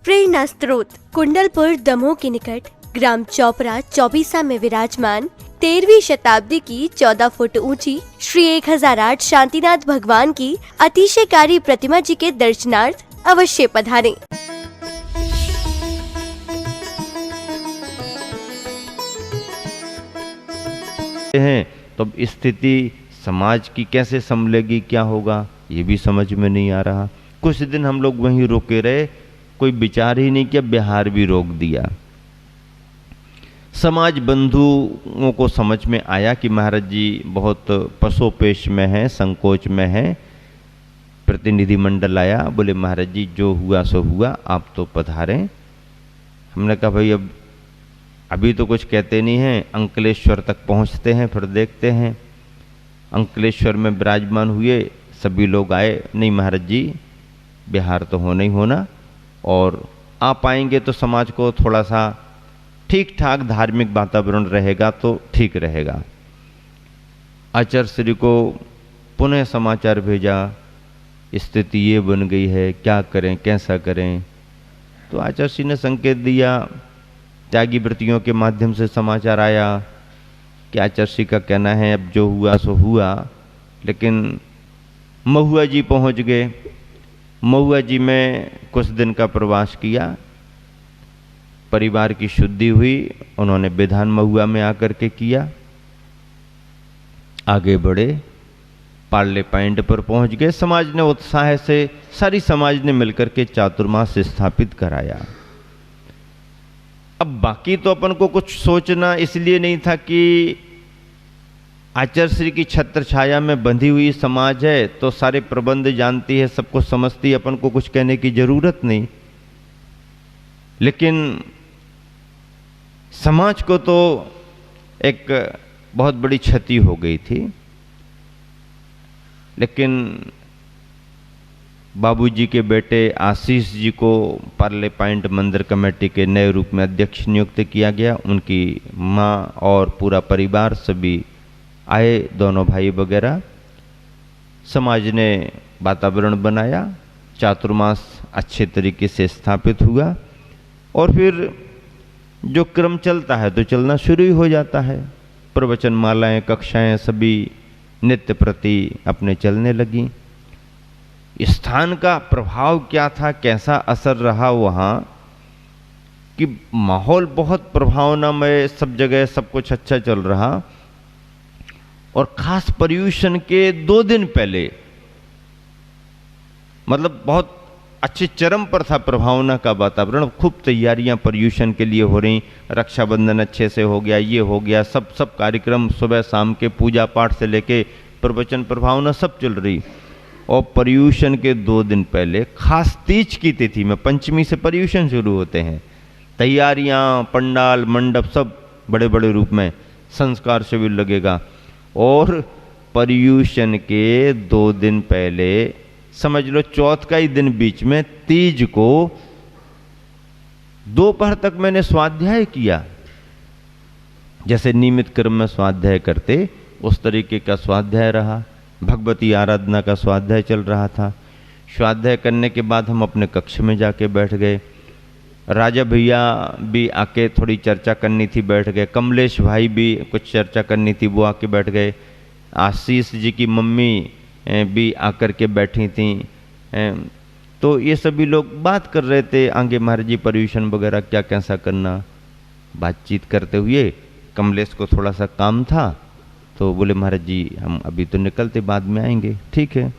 प्रेरणा स्त्रोत कुंडलपुर दमोह के निकट ग्राम चौपरा चौबीसा में विराजमान 13वीं शताब्दी की 14 फुट ऊंची श्री 1008 शांतिनाथ भगवान की अतिशयकारी प्रतिमा जी के दर्शनार्थ अवश्य पधारें। हैं तो अब स्थिति समाज की कैसे संभलेगी, क्या होगा, ये भी समझ में नहीं आ रहा। कुछ दिन हम लोग वहीं रुके रहे, कोई विचार ही नहीं किया, बिहार भी रोक दिया। समाज बंधुओं को समझ में आया कि महाराज जी बहुत पसोपेश में हैं, संकोच में हैं। प्रतिनिधिमंडल आया, बोले महाराज जी जो हुआ सो हुआ, आप तो पधारें। हमने कहा भाई अब अभी तो कुछ कहते नहीं हैं, अंकलेश्वर तक पहुंचते हैं फिर देखते हैं। अंकलेश्वर में विराजमान हुए, सभी लोग आए, नहीं महाराज जी बिहार तो होना ही होना, और आप आएंगे तो समाज को थोड़ा सा ठीक ठाक धार्मिक वातावरण रहेगा तो ठीक रहेगा। आचार्य श्री को पुनः समाचार भेजा, स्थिति ये बन गई है, क्या करें कैसा करें। तो आचार्य श्री ने संकेत दिया, त्यागी वृत्तियों के माध्यम से समाचार आया कि आचार्य श्री का कहना है अब जो हुआ सो हुआ। लेकिन महुआ जी पहुंच गए। महुआ जी में कुछ दिन का प्रवास किया, परिवार की शुद्धि हुई, उन्होंने विधान महुआ में आकर के किया। आगे बढ़े, पार्ले पॉइंट पर पहुंच गए। समाज ने उत्साह से, सारी समाज ने मिलकर के चातुर्मास स्थापित कराया। अब बाकी तो अपन को कुछ सोचना इसलिए नहीं था कि आचार्य श्री की छत्र छाया में बंधी हुई समाज है तो सारे प्रबंध जानती है, सबको समझती है, अपन को कुछ कहने की जरूरत नहीं। लेकिन समाज को तो एक बहुत बड़ी क्षति हो गई थी। लेकिन बाबूजी के बेटे आशीष जी को पार्ले पॉइंट मंदिर कमेटी के नए रूप में अध्यक्ष नियुक्त किया गया। उनकी माँ और पूरा परिवार सभी आए, दोनों भाई वगैरह। समाज ने वातावरण बनाया, चातुर्मास अच्छे तरीके से स्थापित हुआ, और फिर जो क्रम चलता है तो चलना शुरू ही हो जाता है। प्रवचन मालाएं, कक्षाएं सभी नित्य प्रति अपने चलने लगी। स्थान का प्रभाव क्या था, कैसा असर रहा वहाँ कि माहौल बहुत प्रभावनामय, सब जगह सब कुछ अच्छा चल रहा। और खास पर्यूषण के 2 दिन पहले, मतलब बहुत अच्छे चरम पर था प्रभावना का वातावरण। खूब तैयारियां पर्यूषण के लिए हो रही, रक्षाबंधन अच्छे से हो गया, ये हो गया, सब कार्यक्रम सुबह शाम के पूजा पाठ से लेके प्रवचन प्रभावना सब चल रही। और पर्यूषण के 2 दिन पहले खास तीज की तिथि में, पंचमी से पर्यूषण शुरू होते हैं, तैयारियां, पंडाल मंडप सब बड़े बड़े रूप में, संस्कार शिविर लगेगा। और पर्यूषण के 2 दिन पहले, समझ लो चौथ का ही दिन बीच में, तीज को दोपहर तक मैंने स्वाध्याय किया। जैसे नियमित क्रम में स्वाध्याय करते उस तरीके का स्वाध्याय रहा। भगवती आराधना का स्वाध्याय चल रहा था। स्वाध्याय करने के बाद हम अपने कक्ष में जाके बैठ गए। राजा भैया भी आके थोड़ी चर्चा करनी थी, बैठ गए। कमलेश भाई भी कुछ चर्चा करनी थी, वो आके बैठ गए। आशीष जी की मम्मी भी आकर के बैठी थी। तो ये सभी लोग बात कर रहे थे, आगे महाराज जी पर्यूषण वगैरह क्या कैसा करना। बातचीत करते हुए कमलेश को थोड़ा सा काम था, तो बोले महाराज जी हम अभी तो निकलते, बाद में आएंगे। ठीक है,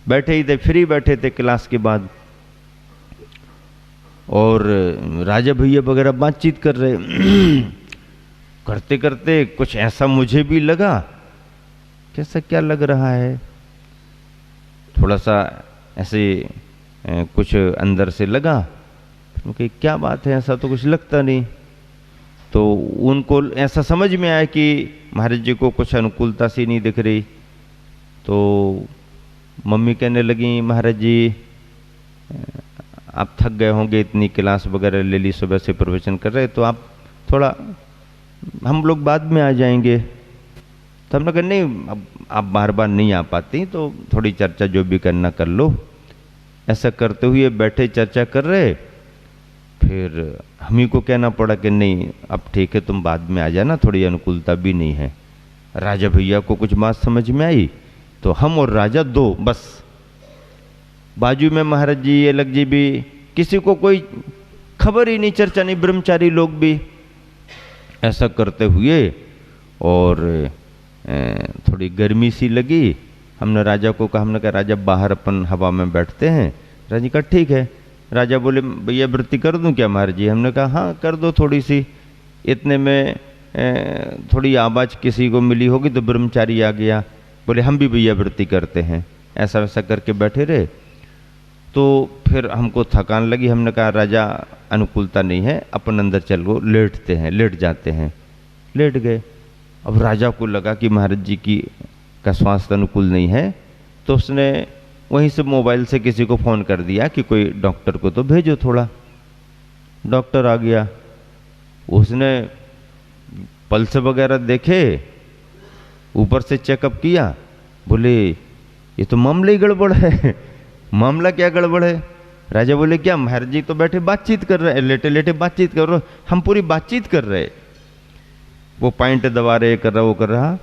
बैठे ही थे, फ्री बैठे थे क्लास के बाद। और राजा भैया वगैरह बातचीत कर रहे करते करते कुछ ऐसा मुझे भी लगा। कैसा क्या लग रहा है, थोड़ा सा ऐसे कुछ अंदर से लगा कि क्या बात है, ऐसा तो कुछ लगता नहीं। तो उनको ऐसा समझ में आया कि महाराज जी को कुछ अनुकूलता सी नहीं दिख रही। तो मम्मी कहने लगी महाराज जी आप थक गए होंगे, इतनी क्लास वगैरह ले ली, सुबह से प्रवचन कर रहे, तो आप थोड़ा, हम लोग बाद में आ जाएंगे। तो हमने कहा नहीं, अब आप बार बार नहीं आ पाती, तो थोड़ी चर्चा जो भी करना कर लो। ऐसा करते हुए बैठे चर्चा कर रहे, फिर हम ही को कहना पड़ा कि नहीं अब ठीक है, तुम बाद में आ जाना, थोड़ी अनुकूलता भी नहीं है। राजा भैया को कुछ बात समझ में आई तो हम और राजा दो बस, बाजू में महाराज जी ये लग जी भी, किसी को कोई खबर ही नहीं, चर्चा नहीं, ब्रह्मचारी लोग भी। ऐसा करते हुए और थोड़ी गर्मी सी लगी, हमने राजा को कहा, हमने कहा राजा बाहर अपन हवा में बैठते हैं। राजा कहा ठीक है। राजा बोले भैया वृत्ति कर दूं क्या महाराज जी? हमने कहा हाँ कर दो थोड़ी सी। इतने में थोड़ी आवाज़ किसी को मिली होगी तो ब्रह्मचारी आ गया, बोले हम भी भैया वृत्ति करते हैं। ऐसा वैसा करके बैठे रहे। तो फिर हमको थकान लगी, हमने कहा राजा अनुकूलता नहीं है, अपन अंदर चलो लेटते हैं, लेट जाते हैं। लेट गए। अब राजा को लगा कि महाराज जी की का स्वास्थ्य अनुकूल नहीं है, तो उसने वहीं से मोबाइल से किसी को फ़ोन कर दिया कि कोई डॉक्टर को तो भेजो थोड़ा। डॉक्टर आ गया, उसने पल्स वगैरह देखे, ऊपर से चेकअप किया, बोले ये तो मामला ही गड़बड़ है। मामला क्या गड़बड़ है? राजा बोले क्या? महाराज जी तो बैठे बातचीत कर रहे, लेटे लेटे बातचीत कर रहे, हम पूरी बातचीत कर रहे, वो पॉइंट दबा रहे, कर रहा, वो कर रहा।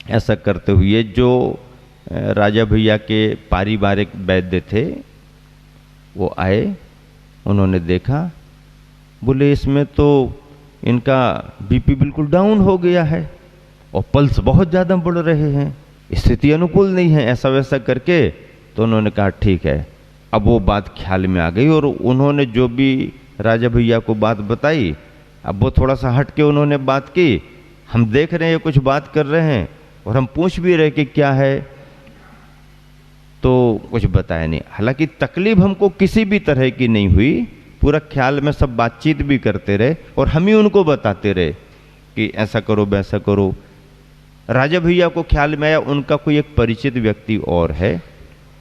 ऐसा करते हुए जो राजा भैया के पारिवारिक वैद्य थे वो आए, उन्होंने देखा, बोले इसमें तो इनका बीपी बिल्कुल डाउन हो गया है और पल्स बहुत ज़्यादा बढ़ रहे हैं, स्थिति अनुकूल नहीं है। ऐसा वैसा करके तो उन्होंने कहा ठीक है। अब वो बात ख्याल में आ गई और उन्होंने जो भी राजा भैया को बात बताई, अब वो थोड़ा सा हट के उन्होंने बात की। हम देख रहे हैं ये कुछ बात कर रहे हैं और हम पूछ भी रहे कि क्या है, तो कुछ बताया नहीं। हालांकि तकलीफ हमको किसी भी तरह की नहीं हुई, पूरा ख्याल में सब बातचीत भी करते रहे और हम ही उनको बताते रहे कि ऐसा करो वैसा करो। राजा भैया को ख्याल में आया उनका कोई एक परिचित व्यक्ति और है,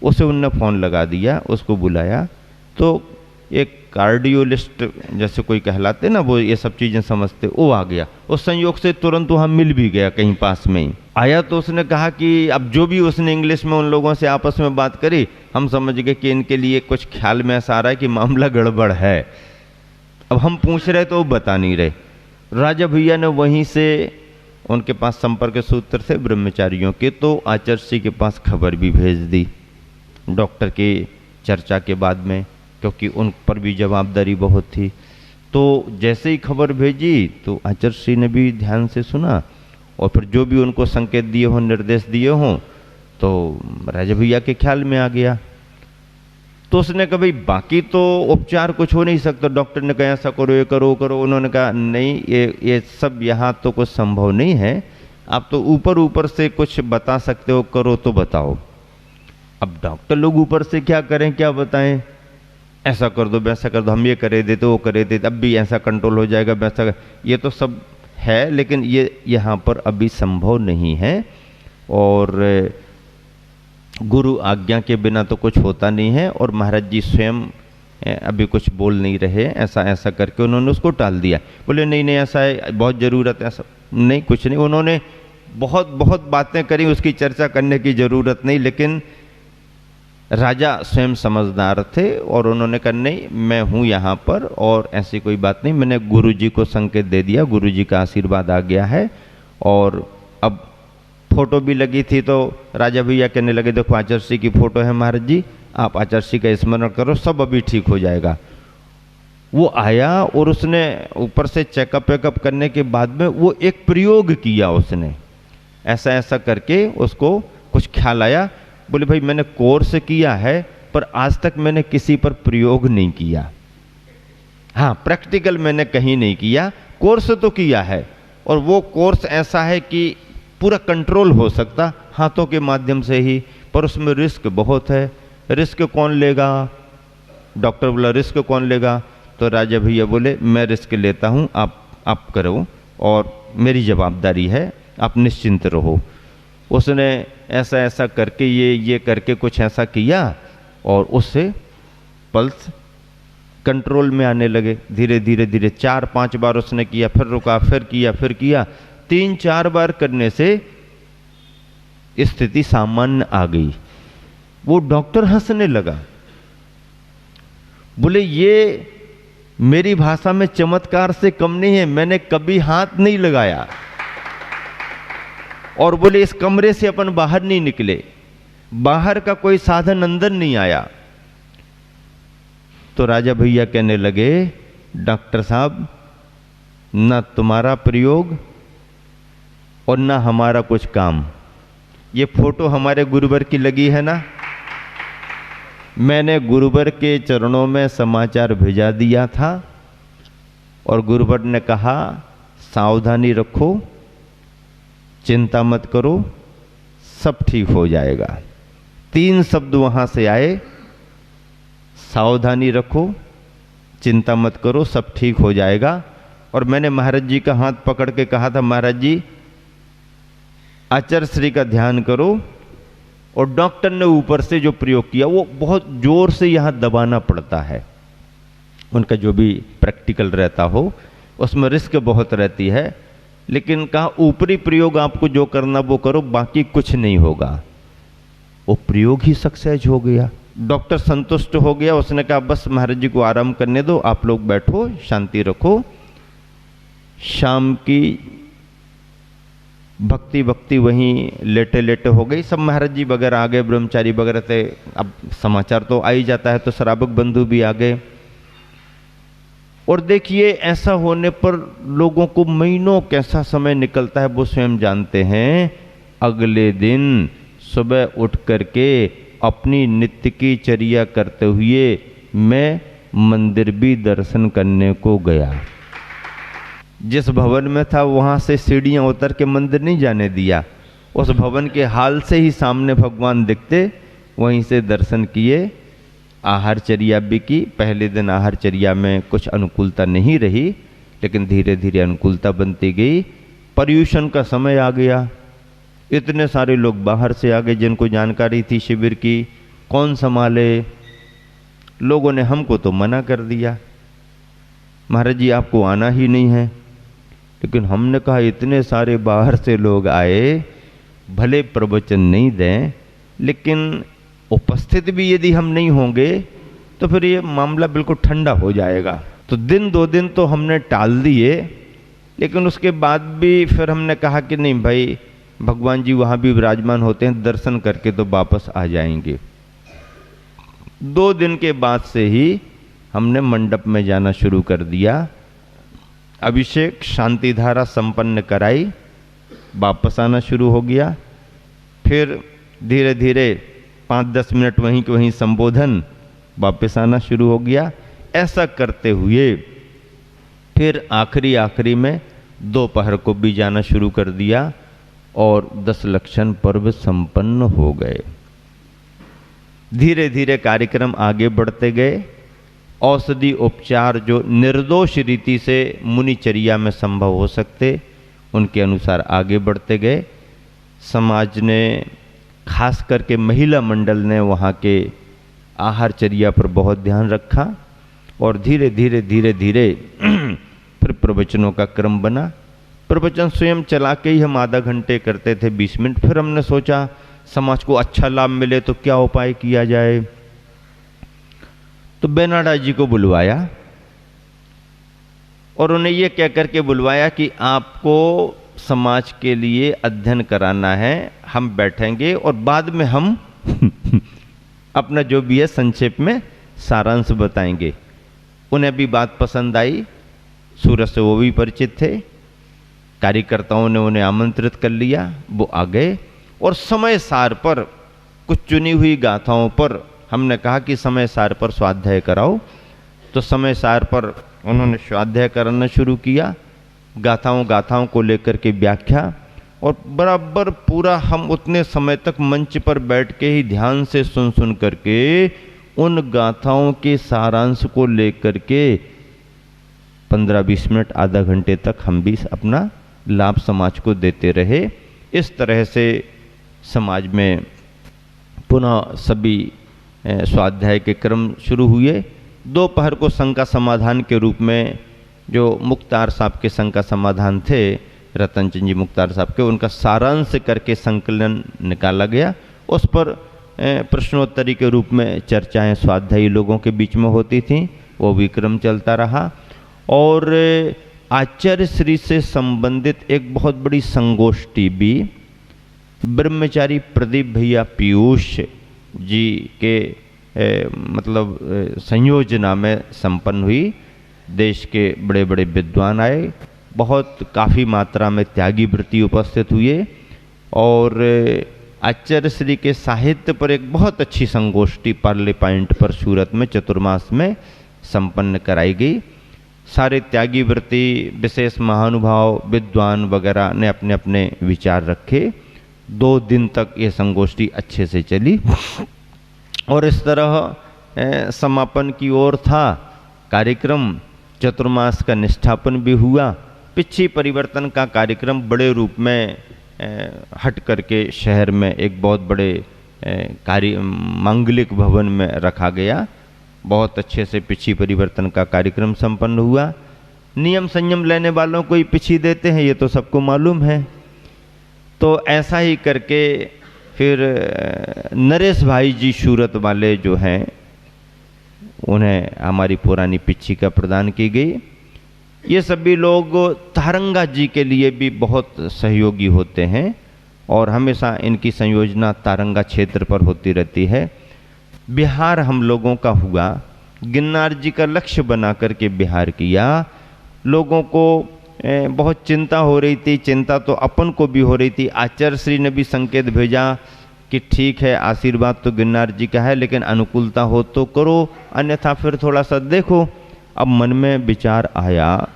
उसे उनने फ़ोन लगा दिया, उसको बुलाया। तो एक कार्डियोलिस्ट जैसे कोई कहलाते ना, वो ये सब चीज़ें समझते, वो आ गया। उस संयोग से तुरंत वहाँ मिल भी गया, कहीं पास में ही आया। तो उसने कहा कि अब जो भी उसने इंग्लिश में उन लोगों से आपस में बात करी, हम समझ गए कि इनके लिए कुछ ख्याल में ऐसा आ रहा है कि मामला गड़बड़ है। अब हम पूछ रहे तो वो बता नहीं रहे। राजा भैया ने वहीं से, उनके पास संपर्क सूत्र थे ब्रह्मचारियों के, तो आचार्य के पास खबर भी भेज दी डॉक्टर की चर्चा के बाद में, क्योंकि उन पर भी जवाबदारी बहुत थी। तो जैसे ही खबर भेजी तो आचार्य ने भी ध्यान से सुना और फिर जो भी उनको संकेत दिए हों, निर्देश दिए हों, तो राजा भैया के ख्याल में आ गया। तो उसने कहा भाई बाकी तो उपचार कुछ हो नहीं सकता। डॉक्टर ने कहा ऐसा करो, ये करो, करो। उन्होंने कहा नहीं, ये सब यहाँ तो कुछ संभव नहीं है, आप तो ऊपर ऊपर से कुछ बता सकते हो, करो तो बताओ। अब डॉक्टर लोग ऊपर से क्या करें, क्या बताएं, ऐसा कर दो वैसा कर दो, हम ये करे देते वो करे देते, अब भी ऐसा कंट्रोल हो जाएगा वैसा, ये तो सब है, लेकिन ये यहाँ पर अभी संभव नहीं है और गुरु आज्ञा के बिना तो कुछ होता नहीं है। और महाराज जी स्वयं अभी कुछ बोल नहीं रहे, ऐसा ऐसा करके उन्होंने उसको टाल दिया। बोले नहीं नहीं ऐसा है, बहुत ज़रूरत है, ऐसा नहीं, कुछ नहीं। उन्होंने बहुत बहुत बातें करी, उसकी चर्चा करने की ज़रूरत नहीं, लेकिन राजा स्वयं समझदार थे और उन्होंने कहा नहीं मैं हूँ यहाँ पर और ऐसी कोई बात नहीं। मैंने गुरुजी को संकेत दे दिया, गुरुजी का आशीर्वाद आ गया है। और अब फोटो भी लगी थी तो राजा भैया कहने लगे देखो आचार्य की फोटो है महाराज जी, आप आचार्य का स्मरण करो, सब अभी ठीक हो जाएगा। वो आया और उसने ऊपर से चेकअप वेकअप करने के बाद में वो एक प्रयोग किया, उसने ऐसा ऐसा करके उसको कुछ ख्याल आया। बोले भाई मैंने कोर्स किया है पर आज तक मैंने किसी पर प्रयोग नहीं किया, हाँ प्रैक्टिकल मैंने कहीं नहीं किया, कोर्स तो किया है और वो कोर्स ऐसा है कि पूरा कंट्रोल हो सकता हाथों के माध्यम से ही, पर उसमें रिस्क बहुत है। रिस्क कौन लेगा? डॉक्टर बोला रिस्क कौन लेगा? तो राजा भैया बोले मैं रिस्क लेता हूँ, आप करो और मेरी जवाबदारी है, आप निश्चिंत रहो। उसने ऐसा ऐसा करके ये करके कुछ ऐसा किया और उससे पल्स कंट्रोल में आने लगे धीरे धीरे धीरे। 4-5 बार उसने किया, फिर रुका, फिर किया, फिर किया। 3-4 बार करने से स्थिति सामान्य आ गई। वो डॉक्टर हंसने लगा, बोले ये मेरी भाषा में चमत्कार से कम नहीं है, मैंने कभी हाथ नहीं लगाया। और बोले इस कमरे से अपन बाहर नहीं निकले, बाहर का कोई साधन अंदर नहीं आया। तो राजा भैया कहने लगे, डॉक्टर साहब, ना तुम्हारा प्रयोग और ना हमारा कुछ काम। ये फोटो हमारे गुरुवर की लगी है ना, मैंने गुरुवर के चरणों में समाचार भेजा दिया था और गुरुवर ने कहा सावधानी रखो, चिंता मत करो, सब ठीक हो जाएगा। 3 शब्द वहां से आए, सावधानी रखो, चिंता मत करो, सब ठीक हो जाएगा। और मैंने महाराज जी का हाथ पकड़ के कहा था, महाराज जी आचार्य श्री का ध्यान करो। और डॉक्टर ने ऊपर से जो प्रयोग किया वो बहुत जोर से यहाँ दबाना पड़ता है, उनका जो भी प्रैक्टिकल रहता हो उसमें रिस्क बहुत रहती है, लेकिन कहा ऊपरी प्रयोग आपको जो करना वो करो, बाकी कुछ नहीं होगा। वो प्रयोग ही सक्सेस हो गया। डॉक्टर संतुष्ट हो गया, उसने कहा बस महाराज जी को आराम करने दो, आप लोग बैठो, शांति रखो। शाम की भक्ति वहीं लेटे लेटे हो गई। सब महाराज जी वगैरह आ गए, ब्रह्मचारी वगैरह थे, अब समाचार तो आ ही जाता है, तो श्रावक बंधु भी आ गए। और देखिए ऐसा होने पर लोगों को महीनों कैसा समय निकलता है वो स्वयं जानते हैं। अगले दिन सुबह उठ करके अपनी नित्य की चर्या करते हुए मैं मंदिर भी दर्शन करने को गया। जिस भवन में था वहां से सीढ़ियां उतर के मंदिर नहीं जाने दिया, उस भवन के हाल से ही सामने भगवान दिखते, वहीं से दर्शन किए। आहारचर्या भी की। पहले दिन आहारचर्या में कुछ अनुकूलता नहीं रही, लेकिन धीरे धीरे अनुकूलता बनती गई। पर्यूषण का समय आ गया, इतने सारे लोग बाहर से आ गए जिनको जानकारी थी शिविर की, कौन संभाले। लोगों ने हमको तो मना कर दिया, महाराज जी आपको आना ही नहीं है। लेकिन हमने कहा इतने सारे बाहर से लोग आए, भले प्रवचन नहीं दें, लेकिन उपस्थित भी यदि हम नहीं होंगे तो फिर ये मामला बिल्कुल ठंडा हो जाएगा। तो दिन 2 दिन तो हमने टाल दिए, लेकिन उसके बाद भी फिर हमने कहा कि नहीं भाई, भगवान जी वहाँ भी विराजमान होते हैं, दर्शन करके तो वापस आ जाएंगे। 2 दिन के बाद से ही हमने मंडप में जाना शुरू कर दिया। अभिषेक शांति धारा संपन्न कराई, वापस आना शुरू हो गया। फिर धीरे धीरे 5-10 मिनट वहीं के वहीं संबोधन, वापस आना शुरू हो गया। ऐसा करते हुए फिर आखिरी में दोपहर को भी जाना शुरू कर दिया और 10 लक्षण पर्व संपन्न हो गए। धीरे धीरे कार्यक्रम आगे बढ़ते गए। औषधि उपचार जो निर्दोष रीति से मुनिचर्या में संभव हो सकते, उनके अनुसार आगे बढ़ते गए। समाज ने, खास करके महिला मंडल ने वहाँ के आहारचर्या पर बहुत ध्यान रखा और धीरे धीरे फिर प्रवचनों का क्रम बना। प्रवचन स्वयं चला के ही हम आधा घंटे करते थे, 20 मिनट। फिर हमने सोचा समाज को अच्छा लाभ मिले तो क्या उपाय किया जाए। तो बेनाडा जी को बुलवाया और उन्हें ये कह करके बुलवाया कि आपको समाज के लिए अध्ययन कराना है, हम बैठेंगे और बाद में हम अपना जो भी है संक्षेप में सारांश बताएंगे। उन्हें भी बात पसंद आई, सूरत से वो भी परिचित थे। कार्यकर्ताओं ने उन्हें आमंत्रित कर लिया, वो आ गए और समय सार पर कुछ चुनी हुई गाथाओं पर हमने कहा कि समय सार पर स्वाध्याय कराओ। तो समय सार पर उन्होंने स्वाध्याय कराना शुरू किया, गाथाओं को लेकर के व्याख्या। और बराबर पूरा हम उतने समय तक मंच पर बैठ के ही ध्यान से सुन करके उन गाथाओं के सारांश को लेकर के 15-20 मिनट, आधा घंटे तक हम भी अपना लाभ समाज को देते रहे। इस तरह से समाज में पुनः सभी स्वाध्याय के क्रम शुरू हुए। दोपहर को संघ का समाधान के रूप में जो मुख्तार साहब के संघ का समाधान थे, रतन चंद जी मुख्तार साहब के, उनका सारांश करके संकलन निकाला गया। उस पर प्रश्नोत्तरी के रूप में चर्चाएं स्वाध्यायी लोगों के बीच में होती थीं। वो भी क्रम चलता रहा। और आचार्य श्री से संबंधित एक बहुत बड़ी संगोष्ठी भी ब्रह्मचारी प्रदीप भैया पीयूष जी के मतलब संयोजना में संपन्न हुई। देश के बड़े बड़े विद्वान आए, बहुत काफ़ी मात्रा में त्यागी वृत्ति उपस्थित हुए और आचार्य श्री के साहित्य पर एक बहुत अच्छी संगोष्ठी पार्ले पॉइंट पर सूरत में चतुर्मास में संपन्न कराई गई। सारे त्यागी वृत्ति विशेष महानुभाव विद्वान वगैरह ने अपने अपने विचार रखे। 2 दिन तक ये संगोष्ठी अच्छे से चली और इस तरह समापन की ओर था कार्यक्रम। चतुर्मास का निष्ठापन भी हुआ। पिछी परिवर्तन का कार्यक्रम बड़े रूप में हट करके शहर में एक बहुत बड़े मांगलिक भवन में रखा गया। बहुत अच्छे से पिछी परिवर्तन का कार्यक्रम संपन्न हुआ। नियम संयम लेने वालों को ही पिछी देते हैं, ये तो सबको मालूम है। तो ऐसा ही करके फिर नरेश भाई जी सूरत वाले जो हैं उन्हें हमारी पुरानी पिछी का प्रदान की गई। ये सभी लोग तारंगा जी के लिए भी बहुत सहयोगी होते हैं और हमेशा इनकी संयोजना तारंगा क्षेत्र पर होती रहती है। बिहार हम लोगों का हुआ, गिरनार जी का लक्ष्य बना करके बिहार किया। लोगों को बहुत चिंता हो रही थी, चिंता तो अपन को भी हो रही थी। आचार्य श्री ने भी संकेत भेजा कि ठीक है आशीर्वाद तो गिरनार जी का है, लेकिन अनुकूलता हो तो करो, अन्यथा फिर थोड़ा सा देखो। अब मन में विचार आया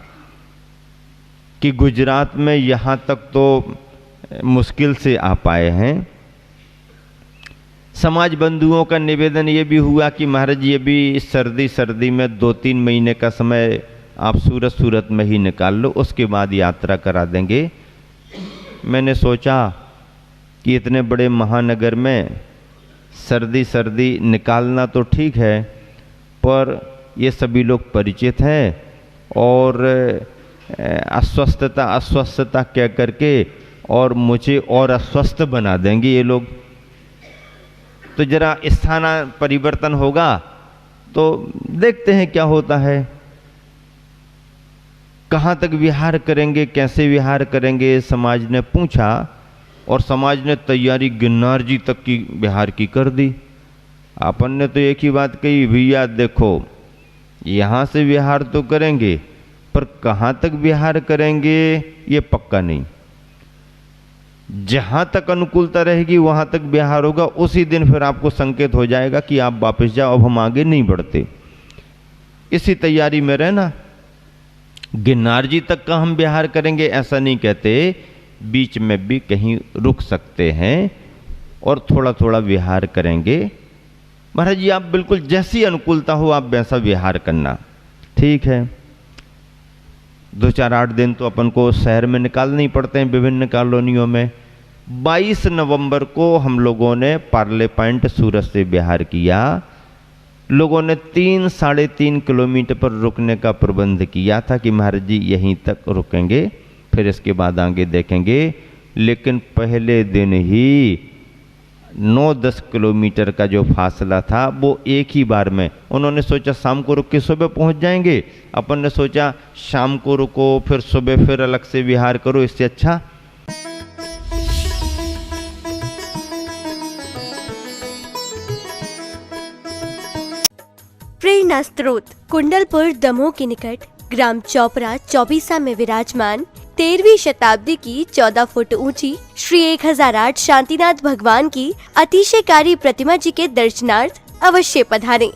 कि गुजरात में यहाँ तक तो मुश्किल से आ पाए हैं। समाज बंधुओं का निवेदन ये भी हुआ कि महाराज ये भी सर्दी में 2-3 महीने का समय आप सूरत में ही निकाल लो, उसके बाद यात्रा करा देंगे। मैंने सोचा कि इतने बड़े महानगर में सर्दी निकालना तो ठीक है, पर ये सभी लोग परिचित हैं और अस्वस्थता कह करके और मुझे और अस्वस्थ बना देंगे ये लोग। तो जरा स्थान परिवर्तन होगा तो देखते हैं क्या होता है, कहाँ तक विहार करेंगे, कैसे विहार करेंगे। समाज ने पूछा और समाज ने तैयारी गिरनार जी तक की विहार की कर दी। अपन ने तो एक ही बात कही, भैया देखो यहाँ से विहार तो करेंगे पर कहाँ तक विहार करेंगे ये पक्का नहीं। जहाँ तक अनुकूलता रहेगी वहाँ तक विहार होगा। उसी दिन फिर आपको संकेत हो जाएगा कि आप वापस जाओ, अब हम आगे नहीं बढ़ते। इसी तैयारी में रहना। गिरनार जी तक का हम विहार करेंगे ऐसा नहीं कहते, बीच में भी कहीं रुक सकते हैं और थोड़ा थोड़ा विहार करेंगे। महाराज जी आप बिल्कुल जैसी अनुकूलता हो आप वैसा विहार करना। ठीक है, 2-4-8 दिन तो अपन को शहर में निकालने ही पड़ते हैं विभिन्न कॉलोनियों में। 22 नवंबर को हम लोगों ने पार्ले पॉइंट सूरत से विहार किया। लोगों ने 3-3.5 किलोमीटर पर रुकने का प्रबंध किया था कि महाराज जी यहीं तक रुकेंगे, फिर इसके बाद आगे देखेंगे। लेकिन पहले दिन ही 9-10 किलोमीटर का जो फासला था वो एक ही बार में, उन्होंने सोचा शाम को रुक के सुबह पहुंच जाएंगे। अपन ने सोचा शाम को रुको फिर सुबह फिर अलग से विहार करो, इससे अच्छा प्रेरणा स्रोत कुंडलपुर दमोह के निकट ग्राम चौपरा चौबीसा में विराजमान 13वीं शताब्दी की 14 फुट ऊंची श्री 1008 शांतिनाथ भगवान की अतिशयकारी प्रतिमा जी के दर्शनार्थ अवश्य पधारें।